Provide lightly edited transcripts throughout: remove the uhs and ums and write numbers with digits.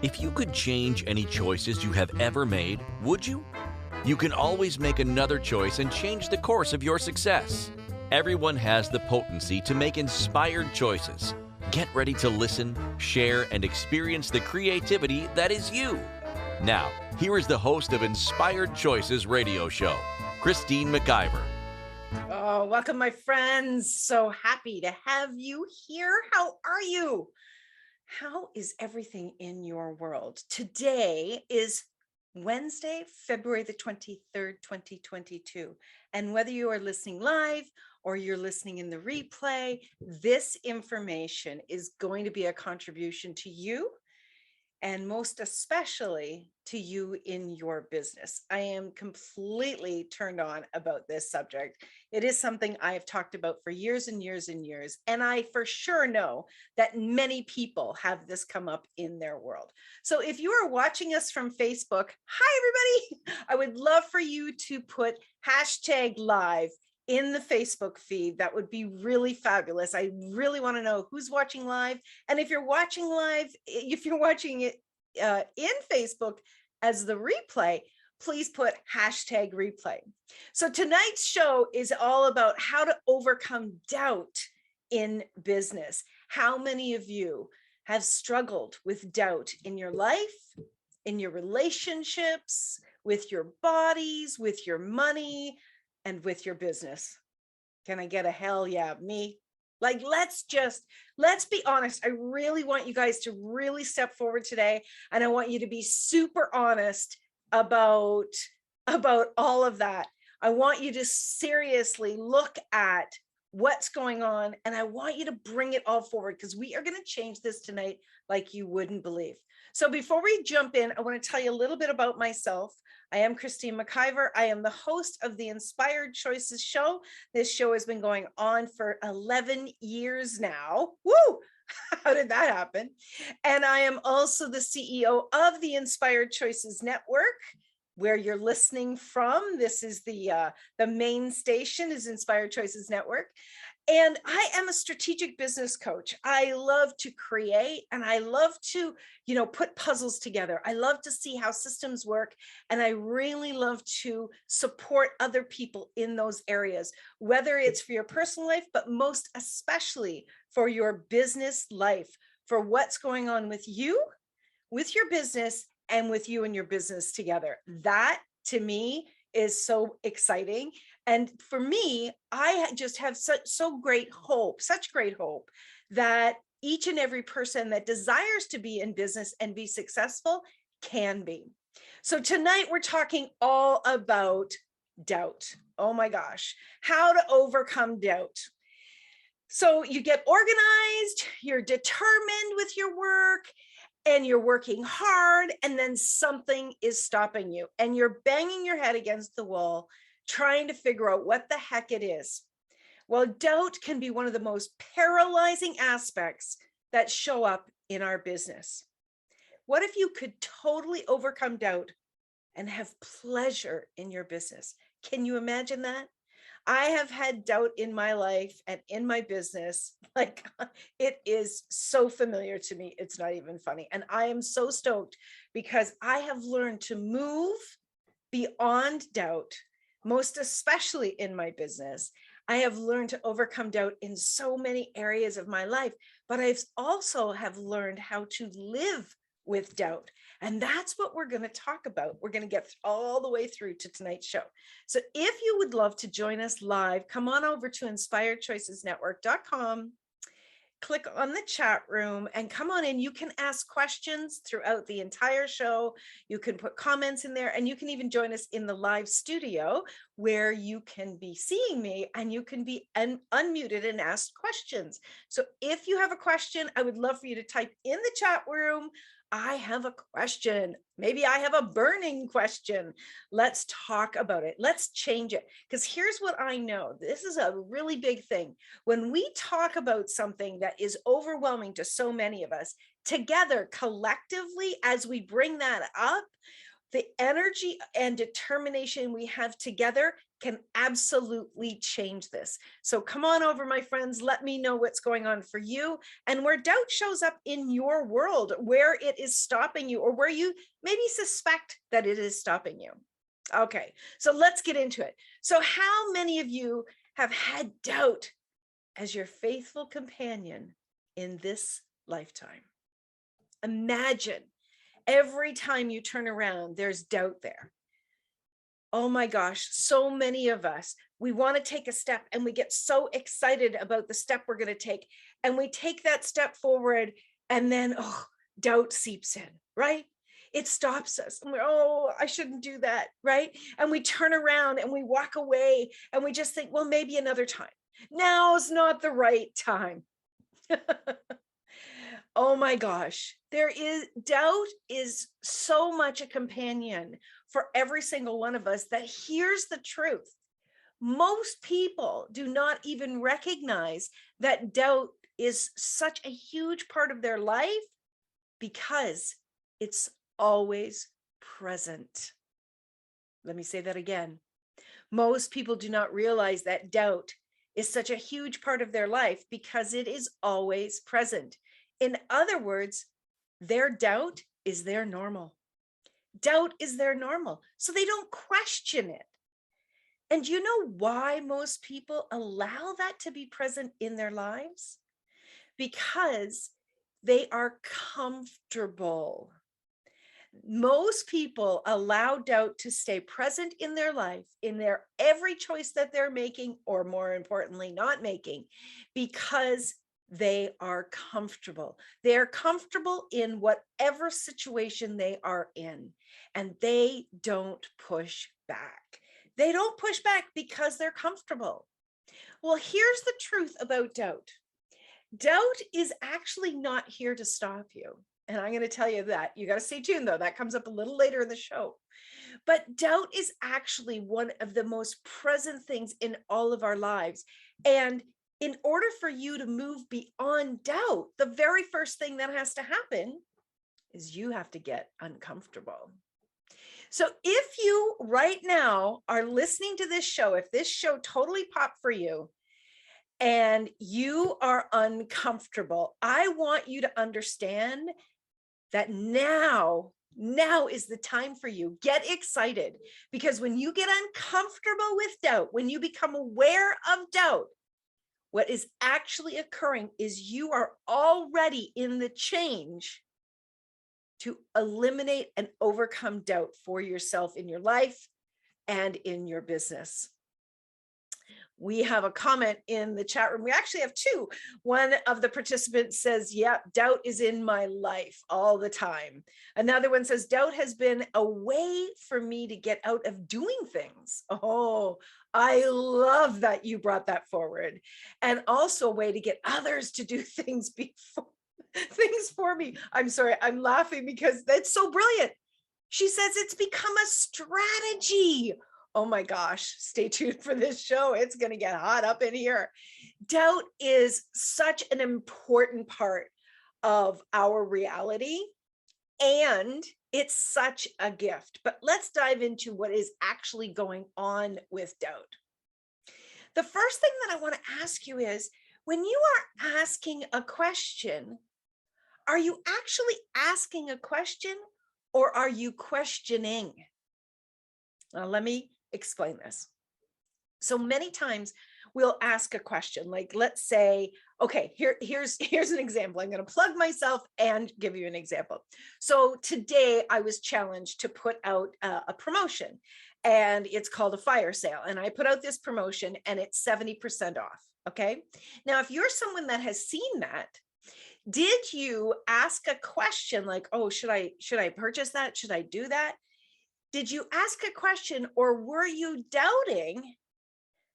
If you could change any choices you have ever made, would you? You can always make another choice and change the course of your success. Everyone has the potency to make inspired choices. Get ready to listen, share, and experience the creativity that is you. Now, here is the host of Inspired Choices radio show, Christine McIver. Oh, welcome, my friends. So happy to have you here. How are you? How is everything in your world? Today is Wednesday, February the 23rd, 2022. And whether you are listening live or you're listening in the replay, this information is going to be a contribution to you, and most especially to you in your business. I am completely turned on about this subject. It is something I have talked about for years and years and years. And I for sure know that many people have this come up in their world. So if you are watching us from Facebook, hi, everybody. I would love for you to put #live in the Facebook feed. That would be really fabulous. I really want to know who's watching live. And if you're watching live, if you're watching it in Facebook as the replay, please put #replay. So tonight's show is all about how to overcome doubt in business. How many of you have struggled with doubt in your life, in your relationships, with your bodies, with your money, and with your business? Can I get a hell yeah, me? Like, let's be honest. I really want you guys to really step forward today. And I want you to be super honest about all of that. I want you to seriously look at what's going on. And I want you to bring it all forward, because we are going to change this tonight like you wouldn't believe. So before we jump in, I want to tell you a little bit about myself. I am Christine McIver. I am the host of the Inspired Choices show. This show has been going on for 11 years now. Woo! How did that happen? And I am also the CEO of the Inspired Choices Network, where you're listening from. This is the main station is Inspired Choices Network. And I am a strategic business coach. I love to create, and I love to, put puzzles together. I love to see how systems work. And I really love to support other people in those areas, whether it's for your personal life, but most especially for your business life, for what's going on with you, with your business, and with you and your business together. That, to me, is so exciting. And for me, I just have such great hope that each and every person that desires to be in business and be successful can be. So tonight we're talking all about doubt. Oh my gosh, how to overcome doubt. So you get organized, you're determined with your work, and you're working hard, and then something is stopping you, and you're banging your head against the wall, trying to figure out what the heck it is. Well, doubt can be one of the most paralyzing aspects that show up in our business. What if you could totally overcome doubt and have pleasure in your business? Can you imagine that? I have had doubt in my life and in my business. Like, it is so familiar to me. It's not even funny. And I am so stoked because I have learned to move beyond doubt, most especially in my business. I have learned to overcome doubt in so many areas of my life, but I've also have learned how to live with doubt. And that's what we're going to talk about. We're going to get all the way through to tonight's show. So if you would love to join us live, come on over to inspiredchoicesnetwork.com, click on the chat room, and come on in. You can ask questions throughout the entire show. You can put comments in there, and you can even join us in the live studio where you can be seeing me and you can be unmuted and ask questions. So if you have a question, I would love for you to type in the chat room, I have a question. Maybe I have a burning question. Let's talk about it. Let's change it. Because here's what I know. This is a really big thing. When we talk about something that is overwhelming to so many of us, together, collectively, as we bring that up, the energy and determination we have together can absolutely change this. So come on over, my friends. Let me know what's going on for you and where doubt shows up in your world, where it is stopping you, or where you maybe suspect that it is stopping you. Okay, so let's get into it. So how many of you have had doubt as your faithful companion in this lifetime? Imagine every time you turn around, there's doubt there. Oh my gosh, so many of us, we want to take a step and we get so excited about the step we're going to take. And we take that step forward and then, doubt seeps in, right? It stops us. And we're, I shouldn't do that, right? And we turn around and we walk away and we just think, well, maybe another time. Now's not the right time. Oh my gosh, doubt is so much a companion for every single one of us. That here's the truth. Most people do not even recognize that doubt is such a huge part of their life because it's always present. Let me say that again. Most people do not realize that doubt is such a huge part of their life because it is always present. In other words, their doubt is their normal. Doubt is their normal, so they don't question it. And you know why most people allow that to be present in their lives? Because they are comfortable. Most people allow doubt to stay present in their life, in their every choice that they're making, or more importantly, not making, because they are comfortable. They're comfortable in whatever situation they are in, and they don't push back. They don't push back because they're comfortable. Well, here's the truth about doubt. Doubt is actually not here to stop you. And I'm going to tell you that. You got to stay tuned, though. That comes up a little later in the show. But doubt is actually one of the most present things in all of our lives. And in order for you to move beyond doubt, the very first thing that has to happen is you have to get uncomfortable. So if you right now are listening to this show, if this show totally popped for you and you are uncomfortable, I want you to understand that now is the time for you. Get excited, because when you get uncomfortable with doubt, when you become aware of doubt, what is actually occurring is you are already in the change to eliminate and overcome doubt for yourself in your life and in your business. We have a comment in the chat room. We actually have two. One of the participants says, doubt is in my life all the time. Another one says, doubt has been a way for me to get out of doing things. Oh, I love that you brought that forward. And also a way to get others to do things for me. I'm sorry, I'm laughing because that's so brilliant. She says it's become a strategy. Oh my gosh, stay tuned for this show. It's going to get hot up in here. Doubt is such an important part of our reality, and it's such a gift. But let's dive into what is actually going on with doubt. The first thing that I want to ask you is, when you are asking a question, are you actually asking a question or are you questioning? Now, let me explain this. So many times we'll ask a question, like, let's say, okay, here's an example. I'm going to plug myself and give you an example. So today I was challenged to put out a promotion, and it's called a fire sale. And I put out this promotion and it's 70% off. Okay. Now, if you're someone that has seen that, did you ask a question like, oh, should I purchase that? Should I do that? Did you ask a question, or were you doubting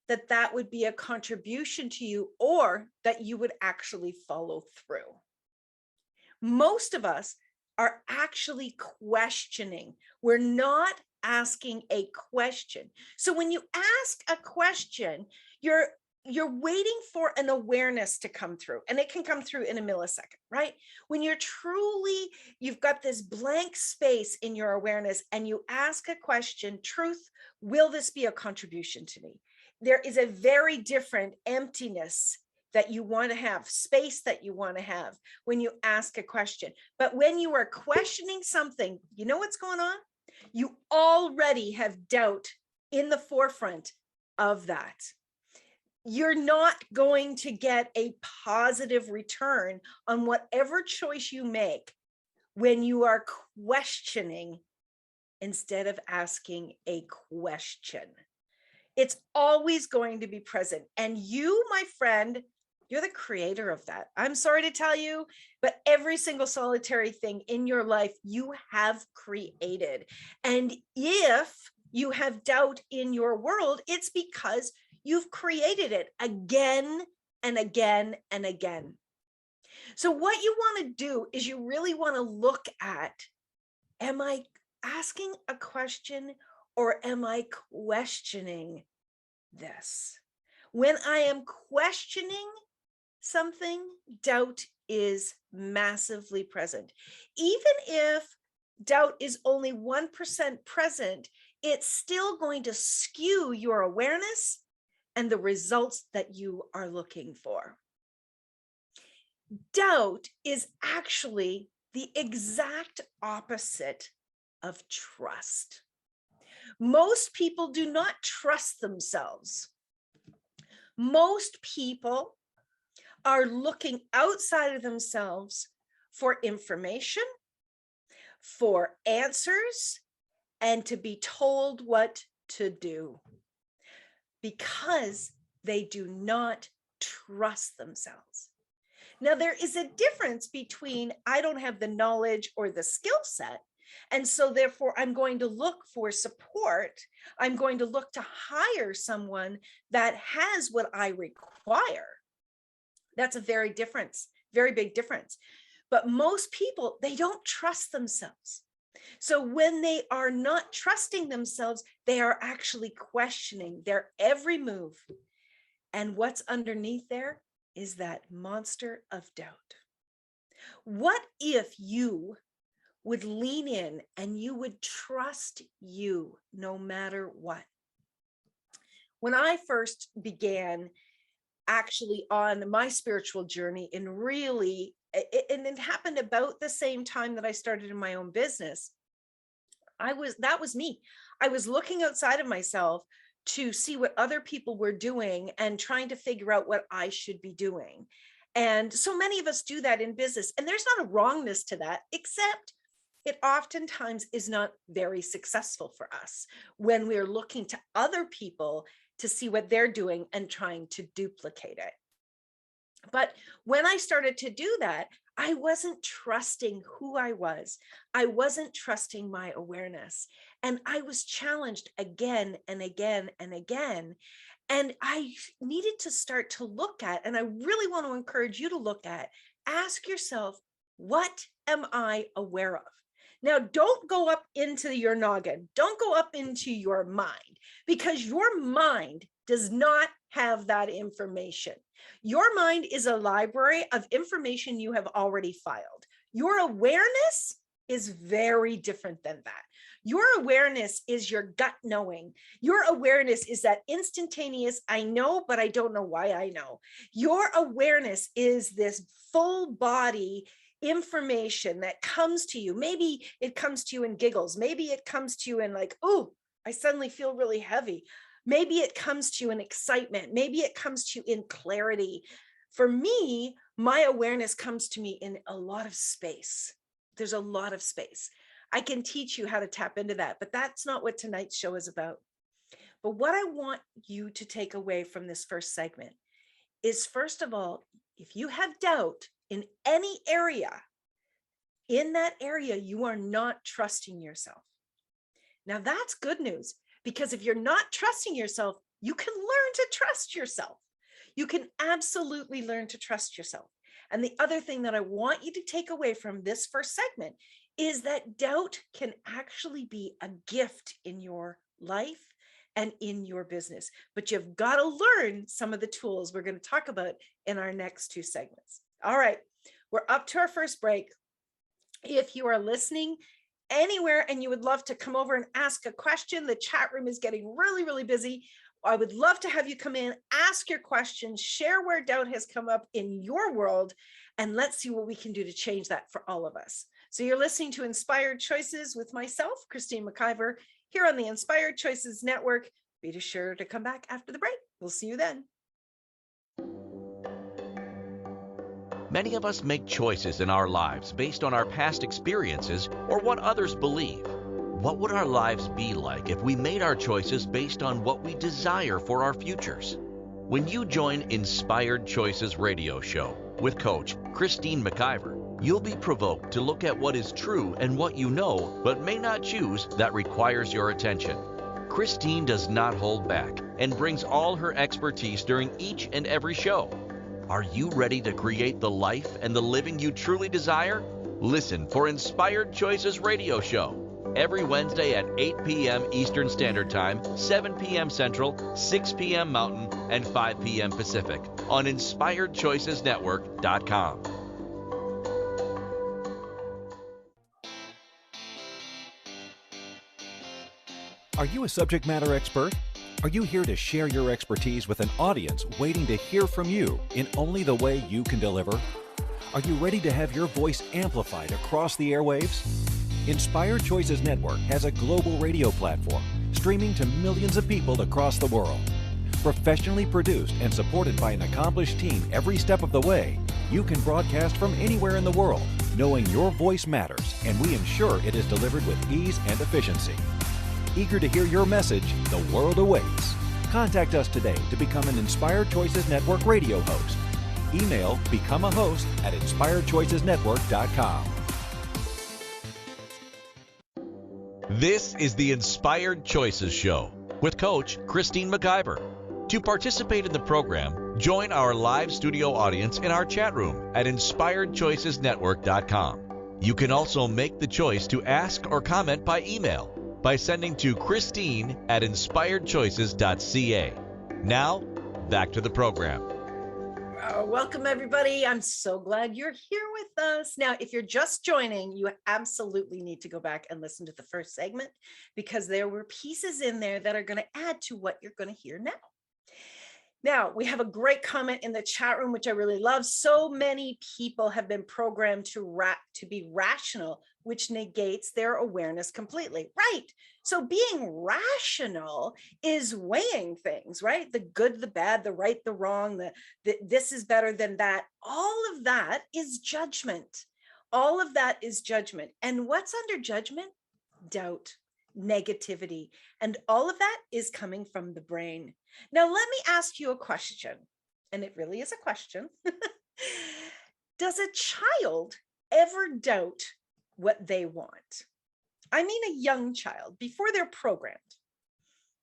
that that would be a contribution to you, or that you would actually follow through? Most of us are actually questioning. We're not asking a question. So when you ask a question, you're you're waiting for an awareness to come through, and it can come through in a millisecond, right? When you've got this blank space in your awareness and you ask a question, truth, will this be a contribution to me? There is a very different emptiness that you want to have, space that you want to have when you ask a question. But when you are questioning something, you know what's going on? You already have doubt in the forefront of that. You're not going to get a positive return on whatever choice you make when you are questioning instead of asking a question. It's always going to be present. And you, my friend, you're the creator of that. I'm sorry to tell you, but every single solitary thing in your life you have created. And if you have doubt in your world, it's because you've created it again and again and again. So what you want to do is you really want to look at, am I asking a question or am I questioning this? When I am questioning something, doubt is massively present. Even if doubt is only 1% present, it's still going to skew your awareness and the results that you are looking for. Doubt is actually the exact opposite of trust. Most people do not trust themselves. Most people are looking outside of themselves for information, for answers, and to be told what to do, because they do not trust themselves. Now, there is a difference between I don't have the knowledge or the skill set, and so therefore I'm going to look for support. I'm going to look to hire someone that has what I require. That's a very big difference. But most people, they don't trust themselves. So when they are not trusting themselves, they are actually questioning their every move. And what's underneath there is that monster of doubt. What if you would lean in and you would trust you no matter what? When I first began actually on my spiritual journey, and it happened about the same time that I started in my own business, that was me. I was looking outside of myself to see what other people were doing and trying to figure out what I should be doing. And so many of us do that in business, and there's not a wrongness to that, except it oftentimes is not very successful for us when we're looking to other people to see what they're doing and trying to duplicate it. But when I started to do that, I wasn't trusting who I was. I wasn't trusting my awareness. And I was challenged again and again and again. And I needed to start to look at, and I really want to encourage you to look at, ask yourself, what am I aware of? Now, don't go up into your noggin. Don't go up into your mind, because your mind does not have that information. Your mind is a library of information you have already filed. Your awareness is very different than that. Your awareness is your gut knowing. Your awareness is that instantaneous, I know, but I don't know why I know. Your awareness is this full body information that comes to you. Maybe it comes to you in giggles. Maybe it comes to you in like, oh, I suddenly feel really heavy. Maybe it comes to you in excitement. Maybe it comes to you in clarity. For me, my awareness comes to me in a lot of space. There's a lot of space. I can teach you how to tap into that, but that's not what tonight's show is about. But what I want you to take away from this first segment is, first of all, if you have doubt in any area, in that area, you are not trusting yourself. Now, that's good news, because if you're not trusting yourself, you can learn to trust yourself. You can absolutely learn to trust yourself. And the other thing that I want you to take away from this first segment is that doubt can actually be a gift in your life and in your business. But you've got to learn some of the tools we're going to talk about in our next 2 segments. All right, we're up to our first break. If you are listening anywhere and you would love to come over and ask a question, the chat room is getting really, really busy. I would love to have you come in, ask your questions, share where doubt has come up in your world, and let's see what we can do to change that for all of us. So you're listening to Inspired Choices with myself, Christine McIver, here on the Inspired Choices Network. Be sure to come back after the break. We'll see you then. Many of us make choices in our lives based on our past experiences or what others believe. What would our lives be like if we made our choices based on what we desire for our futures? When you join Inspired Choices radio show with Coach Christine McIver, you'll be provoked to look at what is true and what you know but may not choose that requires your attention. Christine does not hold back and brings all her expertise during each and every show. Are you ready to create the life and the living you truly desire? Listen for Inspired Choices radio show every Wednesday at 8 p.m. Eastern Standard Time, 7 p.m. Central, 6 p.m. Mountain, and 5 p.m. Pacific on InspiredChoicesNetwork.com. Are you a subject matter expert? Are you here to share your expertise with an audience waiting to hear from you in only the way you can deliver? Are you ready to have your voice amplified across the airwaves? Inspired Choices Network has a global radio platform streaming to millions of people across the world. Professionally produced and supported by an accomplished team every step of the way, you can broadcast from anywhere in the world, knowing your voice matters, and we ensure it is delivered with ease and efficiency. Eager to hear your message, the world awaits. Contact us today to become an Inspired Choices Network radio host. Email becomeahost@inspiredchoicesnetwork.com. This is the Inspired Choices Show with Coach Christine McIver. To participate in the program, join our live studio audience in our chat room at InspiredChoicesNetwork.com. You can also make the choice to ask or comment by email by sending to Christine@InspiredChoices.ca. Now, back to the program. Welcome, everybody. I'm so glad you're here with us. Now, if you're just joining, you absolutely need to go back and listen to the first segment because there were pieces in there that are going to add to what you're going to hear now. Now, we have a great comment in the chat room, which I really love. So many people have been programmed to be rational, which negates their awareness completely. Right. So being rational is weighing things, right? The good, the bad, the right, the wrong, the this is better than that. All of that is judgment. All of that is judgment. And what's under judgment? Doubt, negativity, and all of that is coming from the brain. Now, let me ask you a question, and it really is a question. Does a child ever doubt what they want? I mean, a young child, before they're programmed.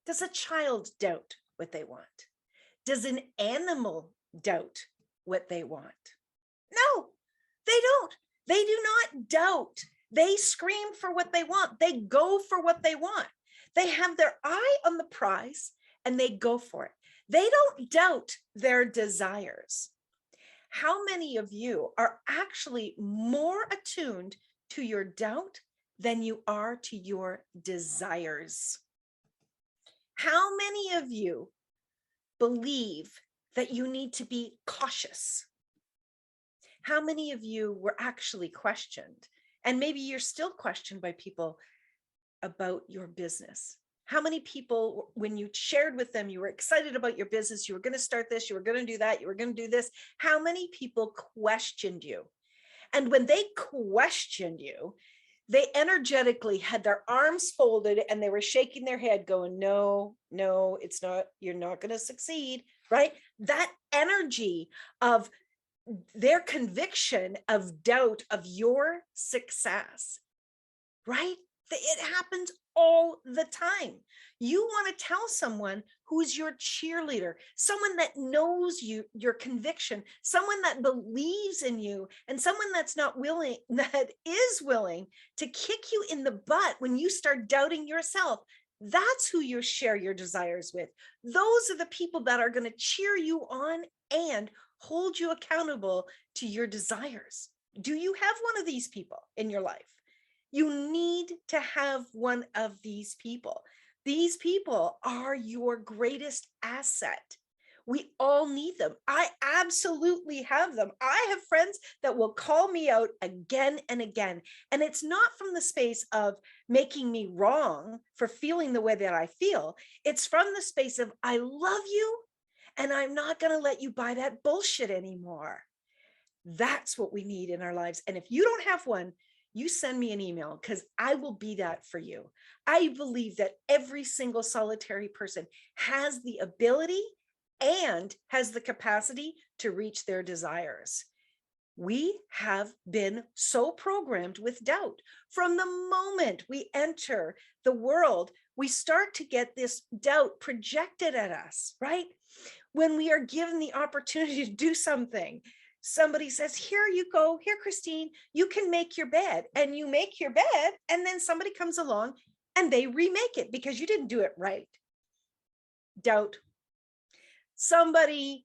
Does a child doubt what they want? Does an animal doubt what they want? No, they don't. They do not doubt. They scream for what they want. They go for what they want. They have their eye on the prize and they go for it. They don't doubt their desires. How many of you are actually more attuned to your doubt than you are to your desires? How many of you believe that you need to be cautious? How many of you were actually questioned? And maybe you're still questioned by people about your business. How many people, when you shared with them, you were excited about your business, you were going to start this, you were going to do that, you were going to do this. How many people questioned you? And when they questioned you, they energetically had their arms folded and they were shaking their head going, no, it's not, you're not going to succeed, right? That energy of their conviction of doubt of your success, right? It happens all the time. You want to tell someone who's your cheerleader, someone that knows you, your conviction, someone that believes in you, and someone that is willing to kick you in the butt when you start doubting yourself. That's who you share your desires with. Those are the people that are going to cheer you on and hold you accountable to your desires. Do you have one of these people in your life? You need to have one of these people. These people are your greatest asset. We all need them. I absolutely have them. I have friends that will call me out again and again. And it's not from the space of making me wrong for feeling the way that I feel. It's from the space of, I love you and I'm not going to let you buy that bullshit anymore. That's what we need in our lives. And if you don't have one, you send me an email because I will be that for you. I believe that every single solitary person has the ability and has the capacity to reach their desires. We have been so programmed with doubt. From the moment we enter the world, we start to get this doubt projected at us, right? When we are given the opportunity to do something, somebody says, here you go, here, Christine, you can make your bed, and you make your bed, and then somebody comes along and they remake it because you didn't do it right. Doubt. Somebody,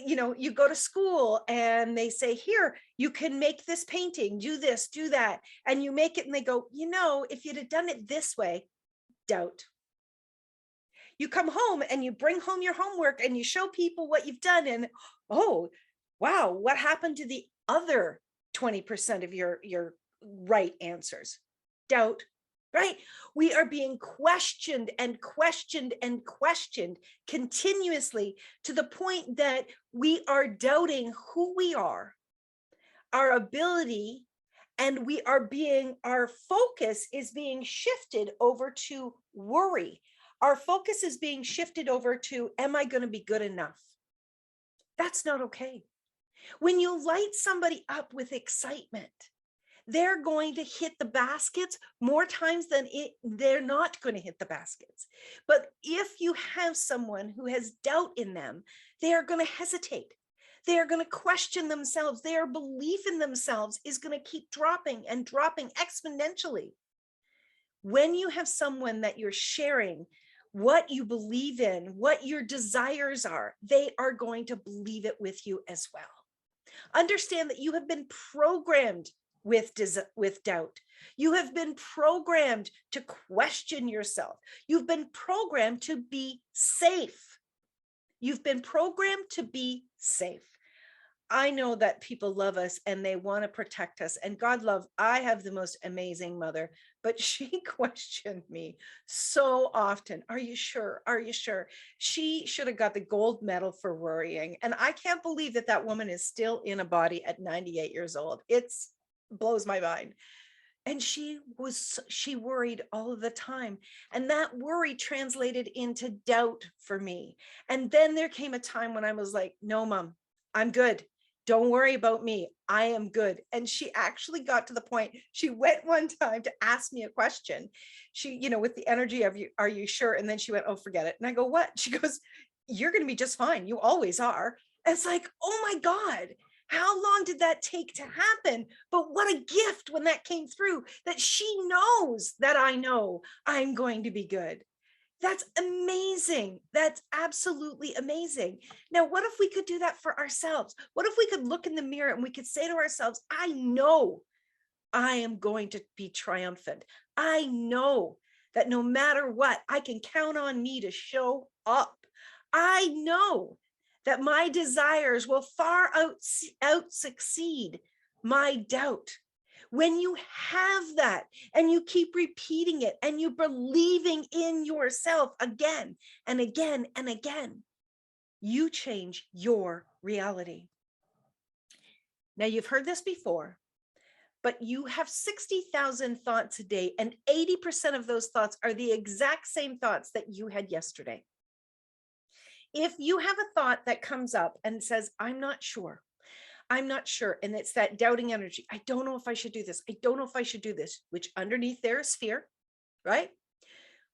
you go to school and they say, here, you can make this painting, do this, do that. And you make it and they go, if you'd have done it this way, doubt. You come home and you bring home your homework and you show people what you've done. And, oh, wow, what happened to the other 20% of your right answers? Doubt. Right? We are being questioned and questioned and questioned continuously to the point that we are doubting who we are, our ability, and our focus is being shifted over to worry. Our focus is being shifted over to, am I going to be good enough? That's not okay. When you light somebody up with excitement, they're going to hit the baskets more times than they're not going to hit the baskets. But if you have someone who has doubt in them, they are going to hesitate. They are going to question themselves. Their belief in themselves is going to keep dropping and dropping exponentially. When you have someone that you're sharing what you believe in, what your desires are, they are going to believe it with you as well. Understand that you have been programmed with doubt. You have been programmed to question yourself. You've been programmed to be safe. You've been programmed to be safe. I know that people love us and they want to protect us. And God love, I have the most amazing mother, but she questioned me so often. Are you sure? Are you sure? She should have got the gold medal for worrying. And I can't believe that that woman is still in a body at 98 years old. It's blows my mind. And she worried all of the time. And that worry translated into doubt for me. And then there came a time when I was like, no, Mom, I'm good. Don't worry about me. I am good. And she actually got to the point, she went one time to ask me a question. She, with the energy of, are you sure? And then she went, oh, forget it. And I go, what? She goes, you're going to be just fine. You always are. And it's like, oh my God, how long did that take to happen? But what a gift when that came through, that she knows that I know I'm going to be good. That's amazing. That's absolutely amazing. Now, what if we could do that for ourselves? What if we could look in the mirror and we could say to ourselves, I know I am going to be triumphant. I know that no matter what, I can count on me to show up. I know that my desires will far out succeed my doubt. When you have that and you keep repeating it and you're believing in yourself again and again and again, you change your reality. Now, you've heard this before, but you have 60,000 thoughts a day, and 80% of those thoughts are the exact same thoughts that you had yesterday. If you have a thought that comes up and says, I'm not sure, and it's that doubting energy. I don't know if I should do this. I don't know if I should do this, which underneath there is fear, right?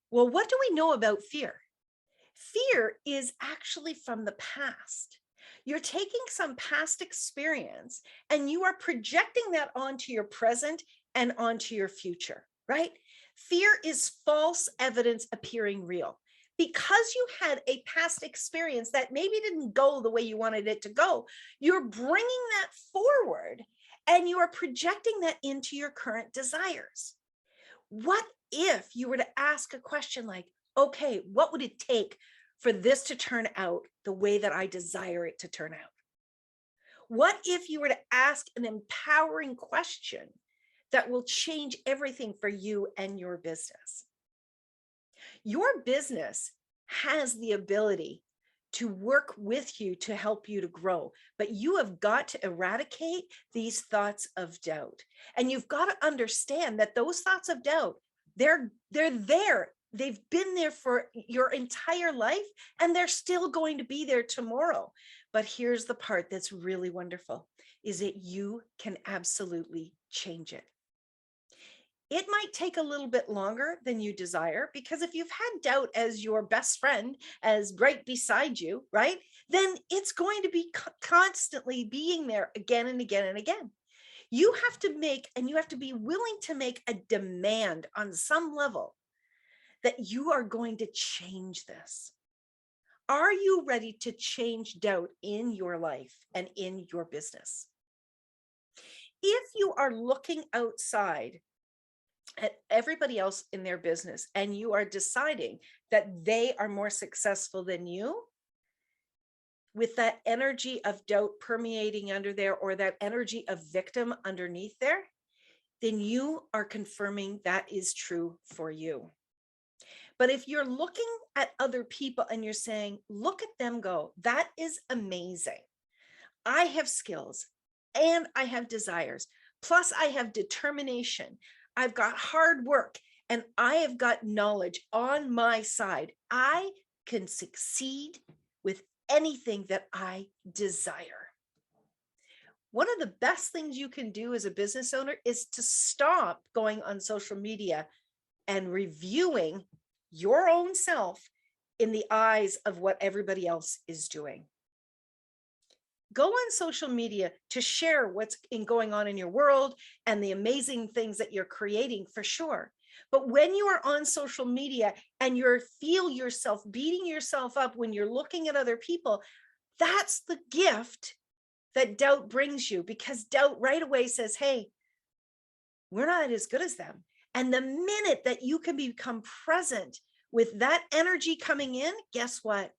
Well, what do we know about fear? Fear is actually from the past. You're taking some past experience and you are projecting that onto your present and onto your future, right? Fear is false evidence appearing real. Because you had a past experience that maybe didn't go the way you wanted it to go, you're bringing that forward and you are projecting that into your current desires. What if you were to ask a question like, okay, what would it take for this to turn out the way that I desire it to turn out? What if you were to ask an empowering question that will change everything for you and your business? Your business has the ability to work with you to help you to grow, but you have got to eradicate these thoughts of doubt. And you've got to understand that those thoughts of doubt, they're there. They've been there for your entire life, and they're still going to be there tomorrow. But here's the part that's really wonderful, is that you can absolutely change it. It might take a little bit longer than you desire, because if you've had doubt as your best friend, as right beside you, right, then it's going to be constantly being there again and again and again. You have to make, and you have to be willing to make a demand on some level that you are going to change this. Are you ready to change doubt in your life and in your business? If you are looking outside at everybody else in their business and you are deciding that they are more successful than you, with that energy of doubt permeating under there, or that energy of victim underneath there, then you are confirming that is true for you. But if you're looking at other people and you're saying, look at them go, that is amazing. I have skills and I have desires. Plus I have determination. I've got hard work and I have got knowledge on my side. I can succeed with anything that I desire. One of the best things you can do as a business owner is to stop going on social media and reviewing your own self in the eyes of what everybody else is doing. Go on social media to share what's going on in your world and the amazing things that you're creating, for sure. But when you are on social media and you feel yourself beating yourself up when you're looking at other people, that's the gift that doubt brings you, because doubt right away says, hey, we're not as good as them. And the minute that you can become present with that energy coming in, guess what?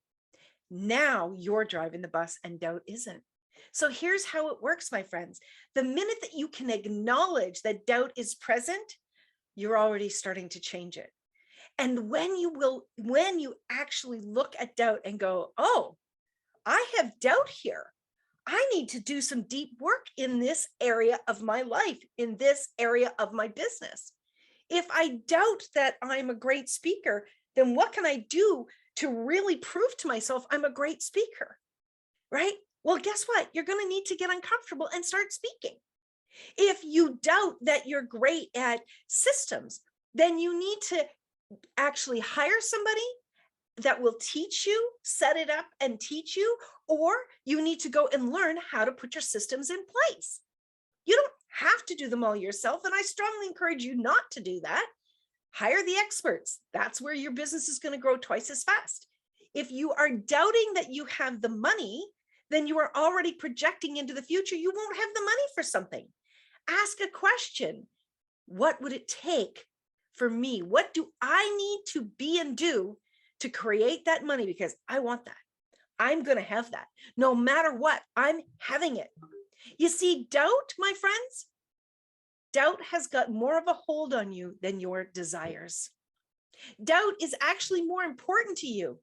Now you're driving the bus and doubt isn't. So here's how it works, my friends. The minute that you can acknowledge that doubt is present, you're already starting to change it. And when you actually look at doubt and go, oh, I have doubt here. I need to do some deep work in this area of my life, in this area of my business. If I doubt that I'm a great speaker, then what can I do to really prove to myself I'm a great speaker, right? Well, guess what? You're going to need to get uncomfortable and start speaking. If you doubt that you're great at systems, then you need to actually hire somebody that will teach you, set it up and teach you, or you need to go and learn how to put your systems in place. You don't have to do them all yourself, and I strongly encourage you not to do that. Hire the experts. That's where your business is going to grow twice as fast. If you are doubting that you have the money, then you are already projecting into the future you won't have the money for something. Ask a question. What would it take for me? What do I need to be and do to create that money? Because I want that. I'm going to have that. No matter what, I'm having it. You see, doubt, my friends, doubt has got more of a hold on you than your desires. Doubt is actually more important to you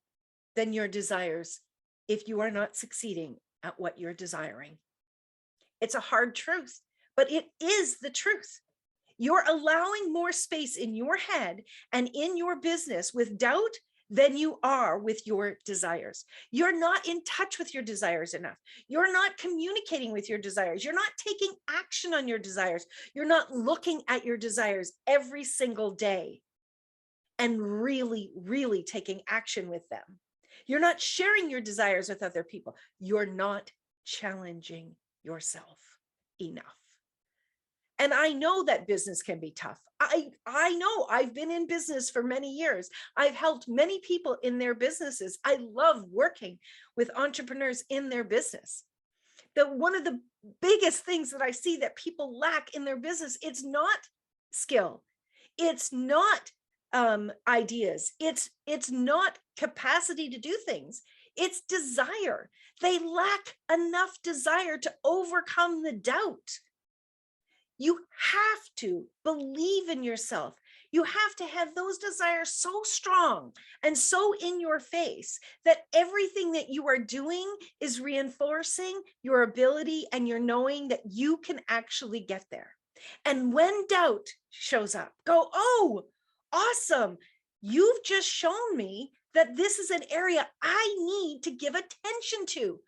than your desires if you are not succeeding at what you're desiring. It's a hard truth, but it is the truth. You're allowing more space in your head and in your business with doubt than you are with your desires. You're not in touch with your desires enough. You're not communicating with your desires. You're not taking action on your desires. You're not looking at your desires every single day and really, really taking action with them. You're not sharing your desires with other people. You're not challenging yourself enough. And I know that business can be tough. I know, I've been in business for many years. I've helped many people in their businesses. I love working with entrepreneurs in their business. One of the biggest things that I see that people lack in their business, it's not skill. It's not ideas. It's not capacity to do things. It's desire. They lack enough desire to overcome the doubt. You have to believe in yourself. You have to have those desires so strong and so in your face that everything that you are doing is reinforcing your ability and your knowing that you can actually get there. And when doubt shows up, go, oh, awesome. You've just shown me that this is an area I need to give attention to.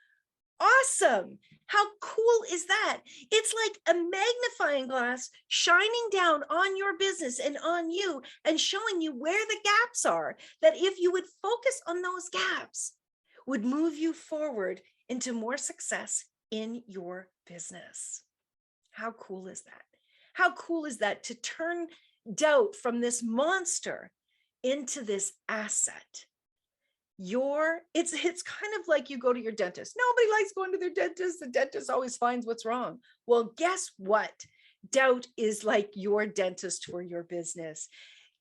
Awesome. How cool is that? It's like a magnifying glass shining down on your business and on you and showing you where the gaps are, that if you would focus on those gaps, would move you forward into more success in your business. How cool is that? How cool is that to turn doubt from this monster into this asset? It's kind of like you go to your dentist. Nobody likes going to their dentist. The dentist always finds what's wrong. Well, guess what? Doubt is like your dentist for your business.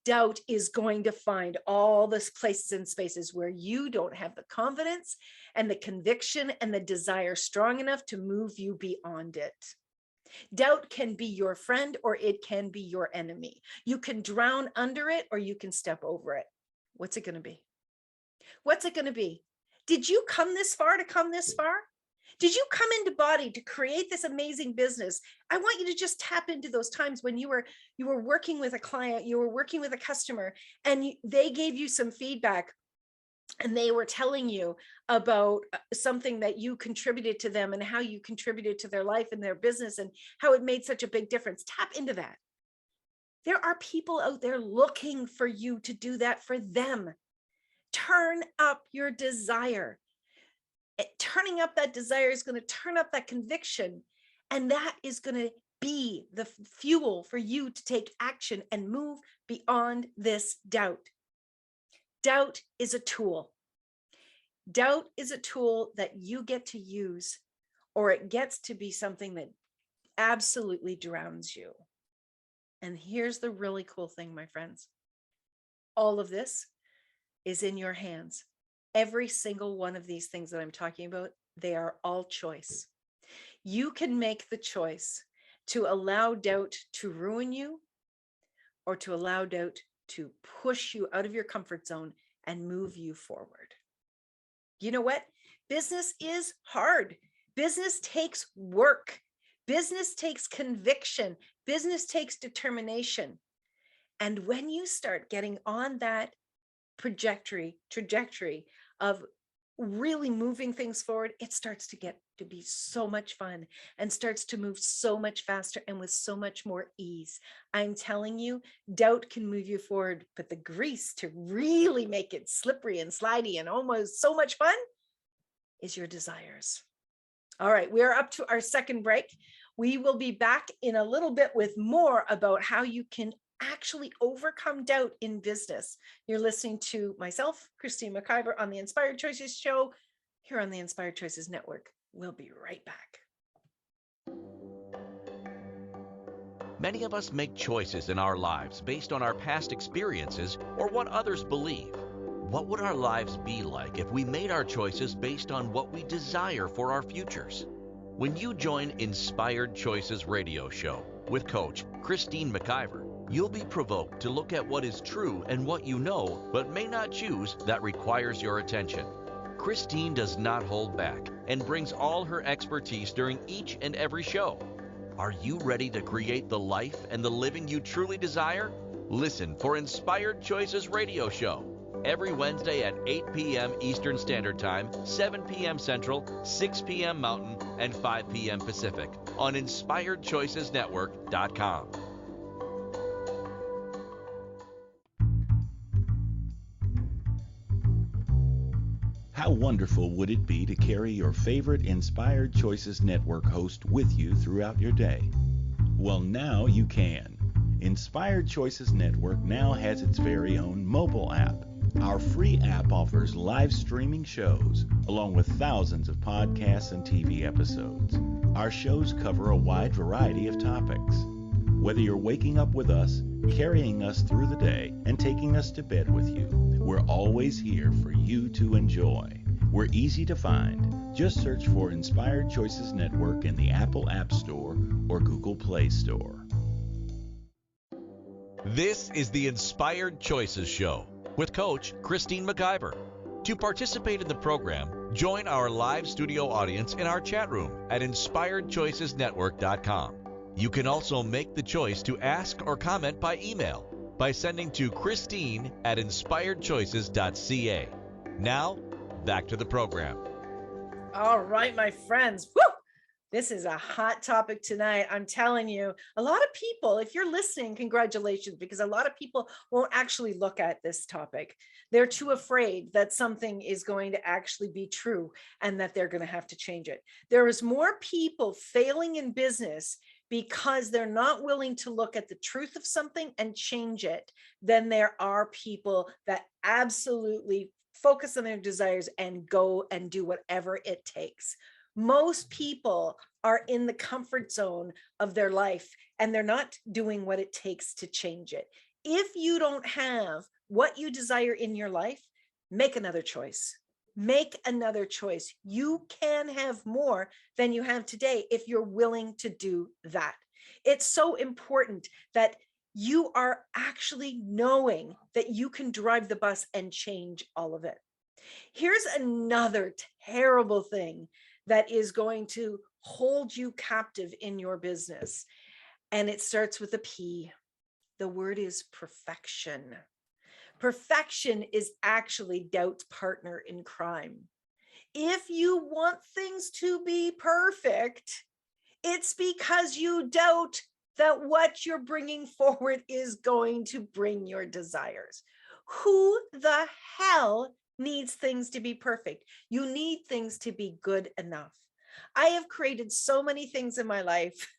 Doubt is going to find all those places and spaces where you don't have the confidence and the conviction and the desire strong enough to move you beyond it. Doubt can be your friend or it can be your enemy. You can drown under it or you can step over it. What's it going to be? What's it going to be? Did you come this far to come this far? Did you come into body to create this amazing business? I want you to just tap into those times when you were working with a client, you were working with a customer, and they gave you some feedback and they were telling you about something that you contributed to them and how you contributed to their life and their business and how it made such a big difference. Tap into that. There are people out there looking for you to do that for them. Turn up your desire. Turning up that desire is going to turn up that conviction. And that is going to be the fuel for you to take action and move beyond this doubt. Doubt is a tool. Doubt is a tool that you get to use, or it gets to be something that absolutely drowns you. And here's the really cool thing, my friends. All of this is in your hands. Every single one of these things that I'm talking about, they are all choice. You can make the choice to allow doubt to ruin you or to allow doubt to push you out of your comfort zone and move you forward. You know what? Business is hard. Business takes work. Business takes conviction. Business takes determination. And when you start getting on that trajectory of really moving things forward, it starts to get to be so much fun and starts to move so much faster and with so much more ease. I'm telling you, doubt can move you forward, but the grease to really make it slippery and slidey and almost so much fun is your desires. All right, we are up to our second break. We will be back in a little bit with more about how you can actually overcome doubt in business. You're listening to myself, Christine McIver, on the Inspired Choices show here on the Inspired Choices Network. We'll be right back. Many of us make choices in our lives based on our past experiences or what others believe. What would our lives be like if we made our choices based on what we desire for our futures? When you join Inspired Choices radio show with Coach Christine McIver, you'll be provoked to look at what is true and what you know, but may not choose, that requires your attention. Christine does not hold back and brings all her expertise during each and every show. Are you ready to create the life and the living you truly desire? Listen for Inspired Choices radio show every Wednesday at 8 p.m. Eastern Standard Time, 7 p.m. Central, 6 p.m. Mountain, and 5 p.m. Pacific on InspiredChoicesNetwork.com. How wonderful would it be to carry your favorite Inspired Choices Network host with you throughout your day? Well, now you can. Inspired Choices Network now has its very own mobile app. Our free app offers live streaming shows, along with thousands of podcasts and TV episodes. Our shows cover a wide variety of topics. Whether you're waking up with us, carrying us through the day, and taking us to bed with you, we're always here for you to enjoy. We're easy to find. Just search for Inspired Choices Network in the Apple App Store or Google Play Store. This is the Inspired Choices Show with Coach Christine McIver. To participate in the program, join our live studio audience in our chat room at inspiredchoicesnetwork.com. You can also make the choice to ask or comment by email by sending to christine@inspiredchoices.ca. Now, back to the program. All right, my friends. Woo! This is a hot topic tonight. I'm telling you, a lot of people, if you're listening, congratulations, because a lot of people won't actually look at this topic. They're too afraid that something is going to actually be true and that they're going to have to change it. There is more people failing in business because they're not willing to look at the truth of something and change it than there are people that absolutely focus on their desires and go and do whatever it takes. Most people are in the comfort zone of their life and they're not doing what it takes to change it. If you don't have what you desire in your life, make another choice. Make another choice. You can have more than you have today if you're willing to do that. It's so important that you are actually knowing that you can drive the bus and change all of it. Here's another terrible thing that is going to hold you captive in your business. And it starts with a P. The word is perfection. Perfection is actually doubt's partner in crime. If you want things to be perfect, it's because you doubt that what you're bringing forward is going to bring your desires. Who the hell needs things to be perfect? You need things to be good enough. I have created so many things in my life.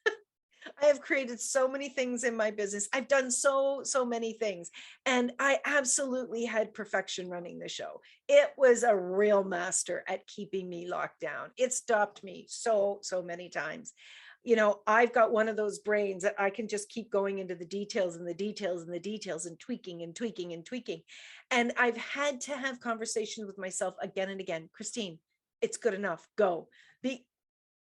I have created so many things in my business. I've done so many things. And I absolutely had perfection running the show. It was a real master at keeping me locked down. It stopped me so many times. You know, I've got one of those brains that I can just keep going into the details and the details and the details and tweaking and tweaking and tweaking. And I've had to have conversations with myself again and again. Christine, it's good enough. Go.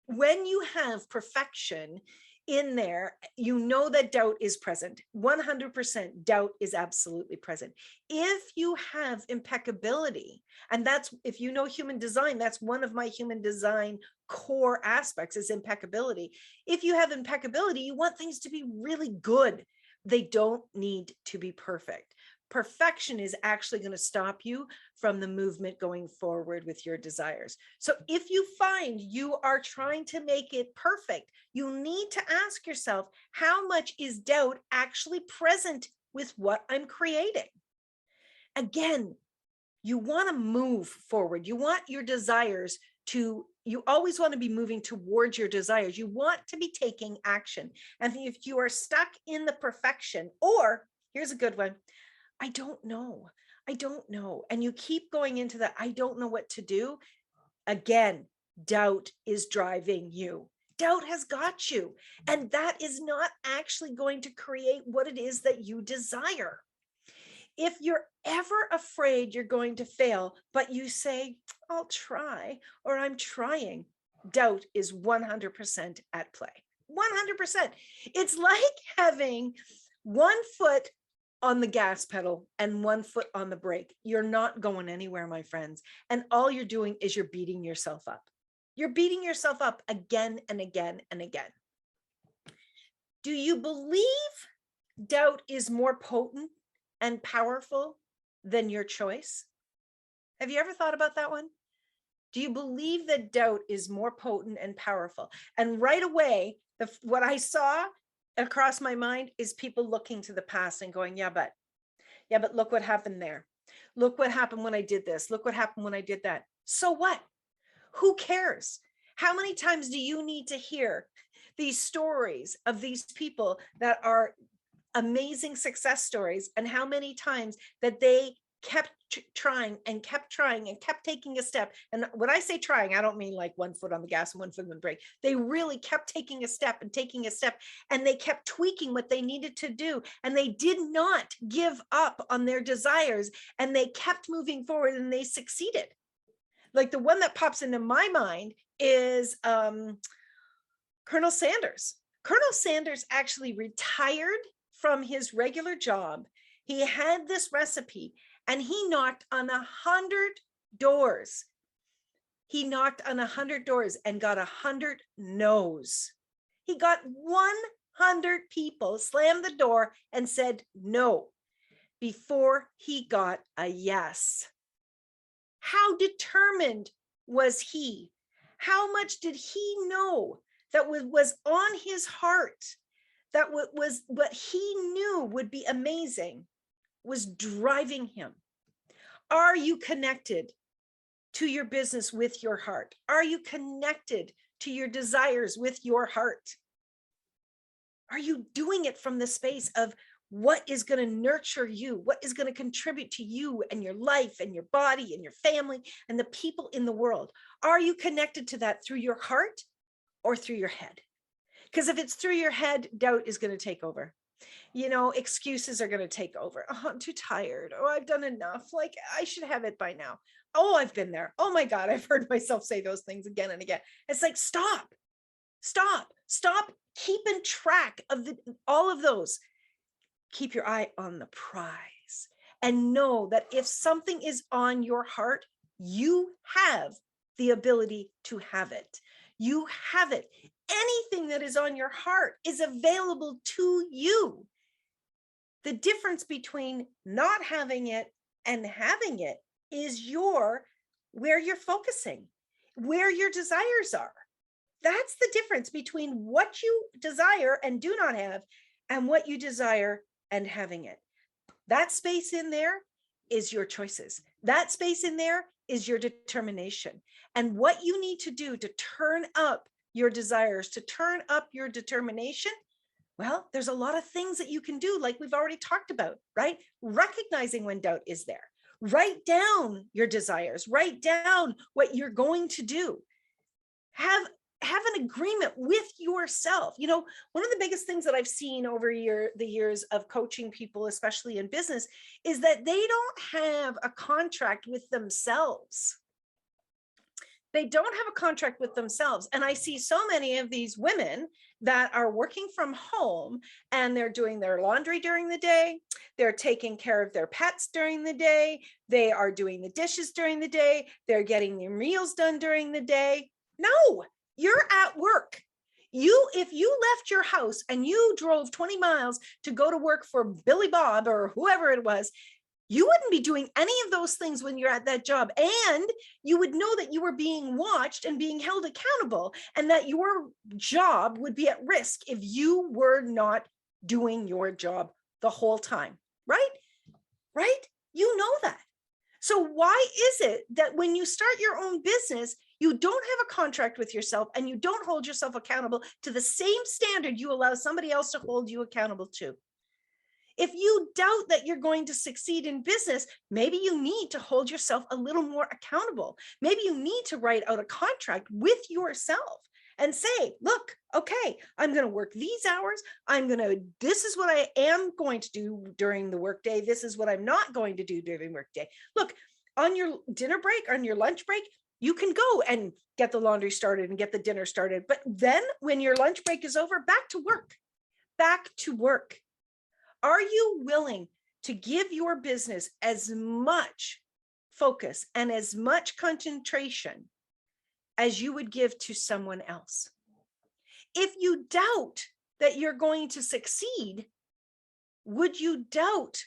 When you have perfection in there, you know that doubt is present. 100% doubt is absolutely present. If you have impeccability, and that's, if you know human design, that's one of my human design core aspects is impeccability. If you have impeccability, you want things to be really good. They don't need to be perfect. Perfection is actually going to stop you from the movement going forward with your desires. So if you find you are trying to make it perfect, you need to ask yourself, how much is doubt actually present with what I'm creating? Again, you want to move forward. You want your desires to, you always want to be moving towards your desires. You want to be taking action. And if you are stuck in the perfection, or here's a good one, I don't know. And you keep going into that, I don't know what to do. Again, doubt is driving you. Doubt has got you. And that is not actually going to create what it is that you desire. If you're ever afraid you're going to fail, but you say, I'll try, or I'm trying, doubt is 100% at play. 100%. It's like having one foot on the gas pedal and one foot on the brake. You're not going anywhere, my friends. And all you're doing is you're beating yourself up. You're beating yourself up again and again and again. Do you believe doubt is more potent and powerful than your choice? Have you ever thought about that one? Do you believe that doubt is more potent and powerful? And right away, what I saw across my mind is people looking to the past and going, yeah, but look what happened there. Look what happened when I did this. Look what happened when I did that. So what? Who cares? How many times do you need to hear these stories of these people that are amazing success stories, and how many times that they kept trying and kept taking a step. And when I say trying, I don't mean like one foot on the gas and one foot on the brake. They really kept taking a step and taking a step, and they kept tweaking what they needed to do. And they did not give up on their desires, and they kept moving forward, and they succeeded. Like the one that pops into my mind is Colonel Sanders. Colonel Sanders actually retired from his regular job. He had this recipe, and he knocked on 100 doors. He knocked on 100 doors and got 100 no's. He got 100 people slammed the door and said no before he got a yes. How determined was he? How much did he know that was on his heart, that was what he knew would be amazing, was driving him? Are you connected to your business with your heart? Are you connected to your desires with your heart? Are you doing it from the space of what is going to nurture you? What is going to contribute to you and your life and your body and your family and the people in the world? Are you connected to that through your heart or through your head? Because if it's through your head, doubt is going to take over. You know, excuses are going to take over. Oh, I'm too tired. Oh, I've done enough. Like, I should have it by now. Oh, I've been there. Oh my God, I've heard myself say those things again and again. It's like, stop keeping track of all of those. Keep your eye on the prize, and know that if something is on your heart, you have the ability to have it. You have it. Anything that is on your heart is available to you. The difference between not having it and having it is where you're focusing, where your desires are. That's the difference between what you desire and do not have and what you desire and having it. That space in there is your choices. That space in there is your determination. And what you need to do to turn up your desires, to turn up your determination, well, there's a lot of things that you can do, like we've already talked about, right? Recognizing when doubt is there. Write down your desires. Write down what you're going to do. Have an agreement with yourself. You know, one of the biggest things that I've seen over the years of coaching people, especially in business, is that they don't have a contract with themselves. They don't have a contract with themselves. And I see so many of these women that are working from home, and they're doing their laundry during the day. They're taking care of their pets during the day. They are doing the dishes during the day. They're getting their meals done during the day. No, you're at work. If you left your house and you drove 20 miles to go to work for Billy Bob or whoever it was, you wouldn't be doing any of those things when you're at that job. And you would know that you were being watched and being held accountable, and that your job would be at risk if you were not doing your job the whole time, right? Right? You know that. So why is it that when you start your own business, you don't have a contract with yourself and you don't hold yourself accountable to the same standard you allow somebody else to hold you accountable to? If you doubt that you're going to succeed in business, maybe you need to hold yourself a little more accountable. Maybe you need to write out a contract with yourself and say, look, okay, I'm going to work these hours. This is what I am going to do during the workday. This is what I'm not going to do during the workday. Look, on your dinner break, on your lunch break, you can go and get the laundry started and get the dinner started. But then when your lunch break is over, back to work. Back to work. Are you willing to give your business as much focus and as much concentration as you would give to someone else? If you doubt that you're going to succeed, would you doubt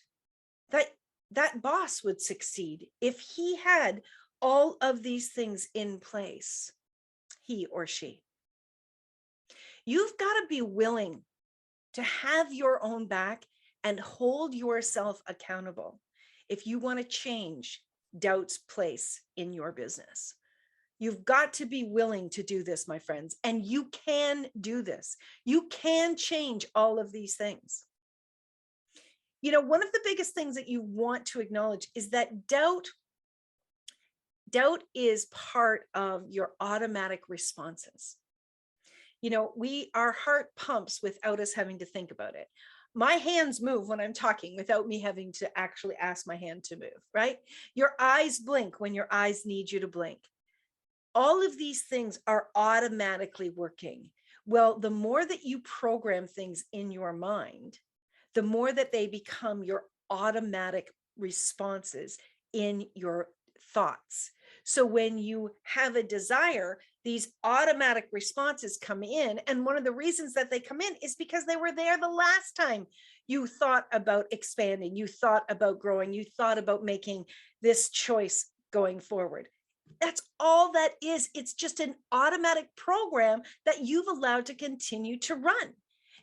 that that boss would succeed if he had all of these things in place, he or she? You've got to be willing to have your own back and hold yourself accountable if you want to change doubt's place in your business. You've got to be willing to do this, my friends, and you can do this. You can change all of these things. You know, one of the biggest things that you want to acknowledge is that doubt is part of your automatic responses. You know, our heart pumps without us having to think about it. My hands move when I'm talking without me having to actually ask my hand to move, right? Your eyes blink when your eyes need you to blink. All of these things are automatically working. Well, the more that you program things in your mind, the more that they become your automatic responses in your thoughts. So when you have a desire, these automatic responses come in. And one of the reasons that they come in is because they were there the last time you thought about expanding, you thought about growing, you thought about making this choice going forward. That's all that is. It's just an automatic program that you've allowed to continue to run.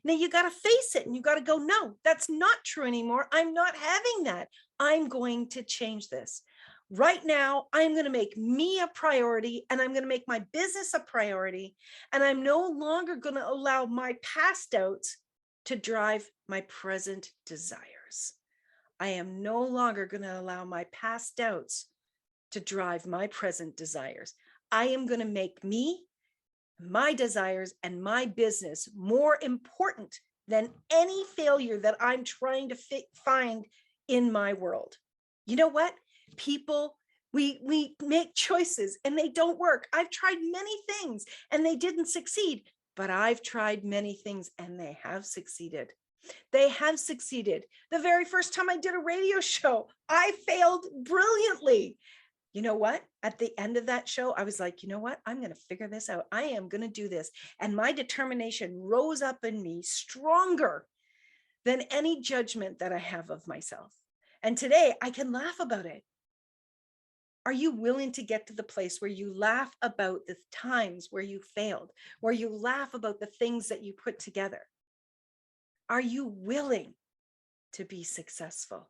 Now you got to face it and you got to go, no, that's not true anymore. I'm not having that. I'm going to change this. Right now, I'm going to make me a priority and I'm going to make my business a priority. And I'm no longer going to allow my past doubts to drive my present desires. I am no longer going to allow my past doubts to drive my present desires. I am going to make me, my desires, and my business more important than any failure that I'm trying to find in my world. You know what? People, we make choices and they don't work. I've tried many things and they didn't succeed, but I've tried many things and they have succeeded. They have succeeded. The very first time I did a radio show, I failed brilliantly. You know what? At the end of that show, I was like, you know what? I'm going to figure this out. I am going to do this. And my determination rose up in me stronger than any judgment that I have of myself. And today I can laugh about it. Are you willing to get to the place where you laugh about the times where you failed, where you laugh about the things that you put together? Are you willing to be successful?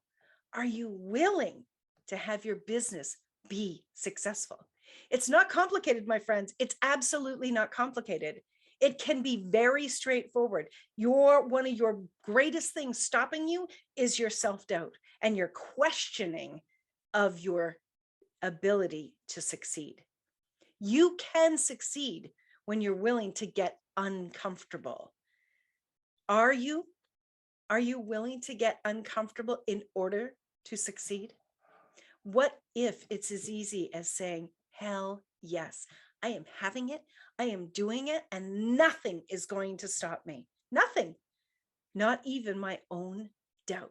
Are you willing to have your business be successful? It's not complicated, my friends. It's absolutely not complicated. It can be very straightforward. One of your greatest things stopping you is your self-doubt and your questioning of your ability to succeed. You can succeed when you're willing to get uncomfortable. Are you willing to get uncomfortable in order to succeed? What if it's as easy as saying, hell yes, I am having it, I am doing it, and nothing is going to stop me. Nothing, not even my own doubt.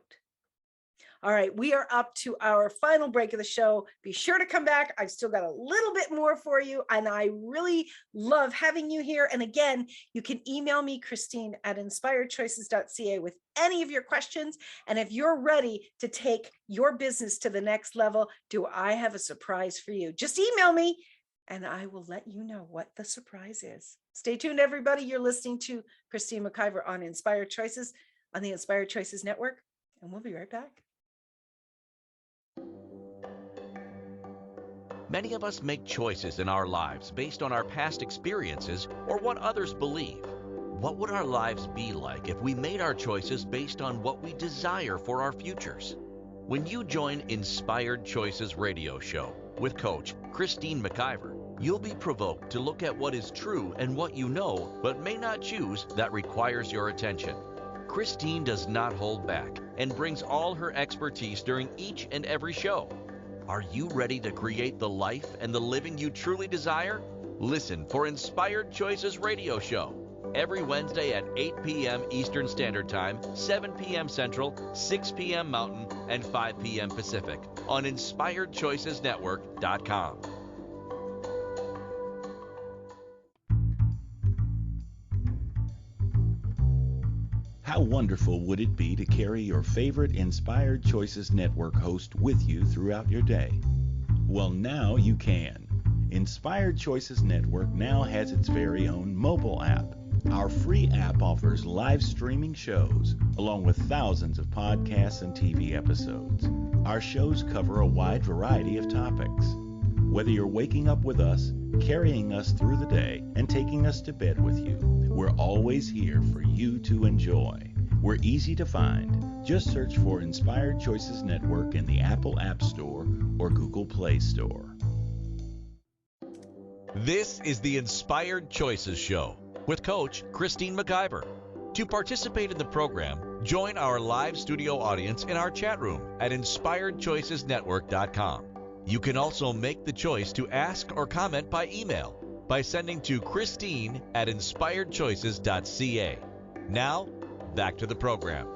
All right, we are up to our final break of the show. Be sure to come back. I've still got a little bit more for you, and I really love having you here. And again, you can email me, Christine, at inspiredchoices.ca with any of your questions. And if you're ready to take your business to the next level, do I have a surprise for you? Just email me, and I will let you know what the surprise is. Stay tuned, everybody. You're listening to Christine McIver on Inspired Choices on the Inspired Choices Network, and we'll be right back. Many of us make choices in our lives based on our past experiences or what others believe. What would our lives be like if we made our choices based on what we desire for our futures? When you join Inspired Choices Radio Show with Coach Christine McIver, you'll be provoked to look at what is true and what you know but may not choose that requires your attention. Christine does not hold back and brings all her expertise during each and every show. Are you ready to create the life and the living you truly desire? Listen for Inspired Choices Radio Show every Wednesday at 8 p.m. Eastern Standard Time, 7 p.m. Central, 6 p.m. Mountain, and 5 p.m. Pacific on InspiredChoicesNetwork.com. How wonderful would it be to carry your favorite Inspired Choices Network host with you throughout your day? Well, now you can. Inspired Choices Network now has its very own mobile app. Our free app offers live streaming shows, along with thousands of podcasts and TV episodes. Our shows cover a wide variety of topics. Whether you're waking up with us, carrying us through the day, and taking us to bed with you, we're always here for you to enjoy. We're easy to find. Just search for Inspired Choices Network in the Apple App Store or Google Play Store. This is the Inspired Choices Show with Coach Christine McIver. To participate in the program, join our live studio audience in our chat room at inspiredchoicesnetwork.com. You can also make the choice to ask or comment by email by sending to christine@inspiredchoices.ca. Now, back to the program.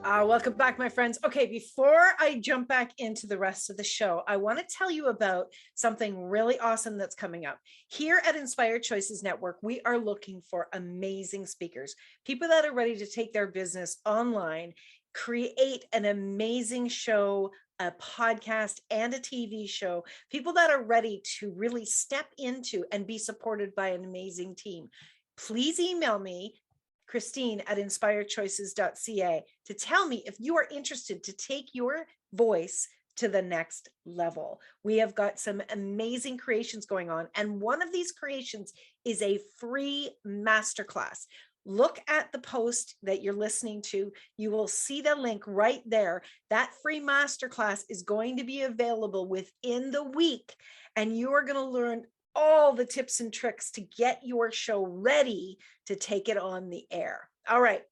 Welcome back, my friends. Okay, before I jump back into the rest of the show, I want to tell you about something really awesome that's coming up. Here at Inspired Choices Network, we are looking for amazing speakers, people that are ready to take their business online, create an amazing show, a podcast and a TV show, people that are ready to really step into and be supported by an amazing team. Please email me, Christine@inspiredchoices.ca, to tell me if you are interested to take your voice to the next level. We have got some amazing creations going on, and one of these creations is a free masterclass. Look at the post that you're listening to. You will see the link right there. That free masterclass is going to be available within the week, and you are going to learn all the tips and tricks to get your show ready to take it on the air. All right.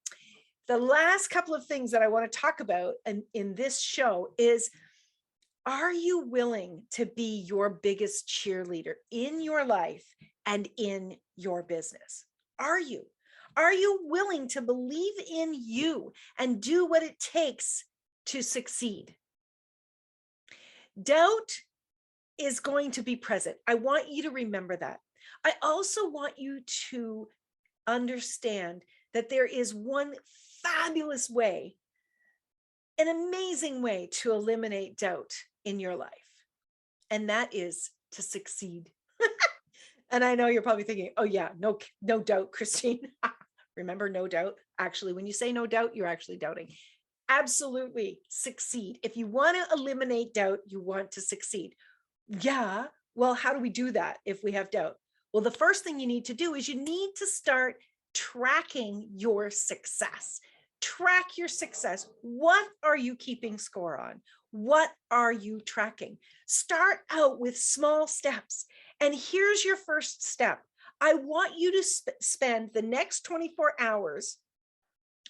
The last couple of things that I want to talk about in this show is, are you willing to be your biggest cheerleader in your life and in your business? Are you? Are you willing to believe in you and do what it takes to succeed? Doubt is going to be present. I want you to remember that. I also want you to understand that there is one fabulous way, an amazing way to eliminate doubt in your life, and that is to succeed. And I know you're probably thinking, oh yeah, no doubt, Christine. Remember, no doubt. Actually, when you say no doubt, you're actually doubting. Absolutely succeed. If you want to eliminate doubt, you want to succeed. Yeah, well, how do we do that if we have doubt? Well, the first thing you need to do is you need to start tracking your success. Track your success. What are you keeping score on? What are you tracking? Start out with small steps. And here's your first step. I want you to spend the next 24 hours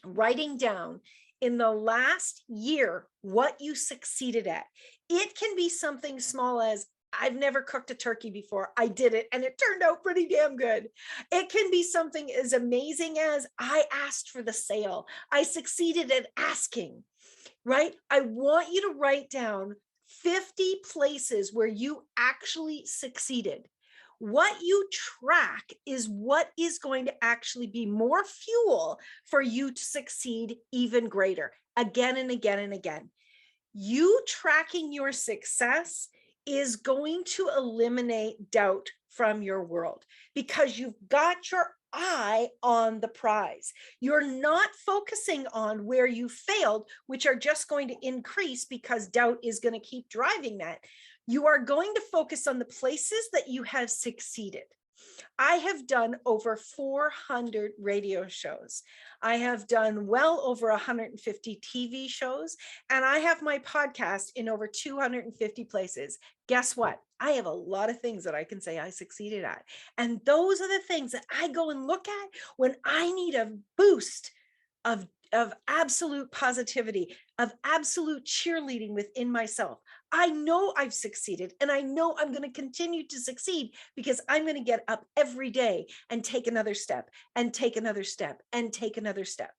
writing down in the last year what you succeeded at. It can be something small as, I've never cooked a turkey before. I did it and it turned out pretty damn good. It can be something as amazing as, I asked for the sale. I succeeded at asking, right? I want you to write down 50 places where you actually succeeded. What you track is what is going to actually be more fuel for you to succeed even greater, again and again and again. You tracking your success is going to eliminate doubt from your world because you've got your eye on the prize. You're not focusing on where you failed, which are just going to increase because doubt is going to keep driving that. You are going to focus on the places that you have succeeded. I have done over 400 radio shows. I have done well over 150 TV shows, and I have my podcast in over 250 places. Guess what? I have a lot of things that I can say I succeeded at. And those are the things that I go and look at when I need a boost of absolute positivity, of absolute cheerleading within myself. I know I've succeeded, and I know I'm going to continue to succeed because I'm going to get up every day and take another step and take another step and take another step.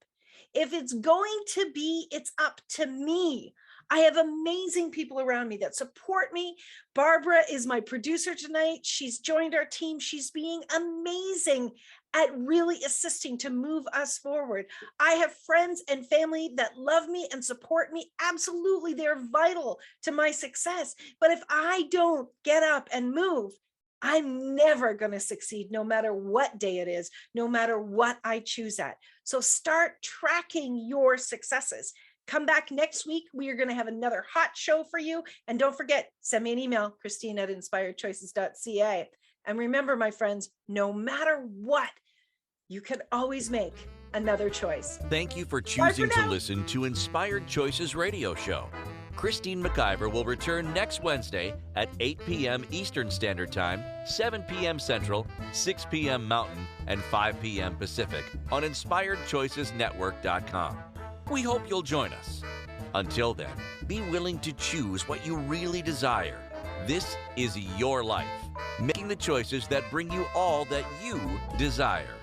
If it's going to be, it's up to me. I have amazing people around me that support me. Barbara is my producer tonight. She's joined our team. She's being amazing at really assisting to move us forward. I have friends and family that love me and support me. Absolutely, they're vital to my success. But if I don't get up and move, I'm never going to succeed, no matter what day it is, no matter what I choose at. So start tracking your successes. Come back next week. We are going to have another hot show for you. And don't forget, send me an email, Christine@inspiredchoices.ca. And remember, my friends, no matter what, you can always make another choice. Thank you for choosing to listen to Inspired Choices Radio Show. Christine McIver will return next Wednesday at 8 p.m. Eastern Standard Time, 7 p.m. Central, 6 p.m. Mountain, and 5 p.m. Pacific on InspiredChoicesNetwork.com. We hope you'll join us. Until then, be willing to choose what you really desire. This is your life, making the choices that bring you all that you desire.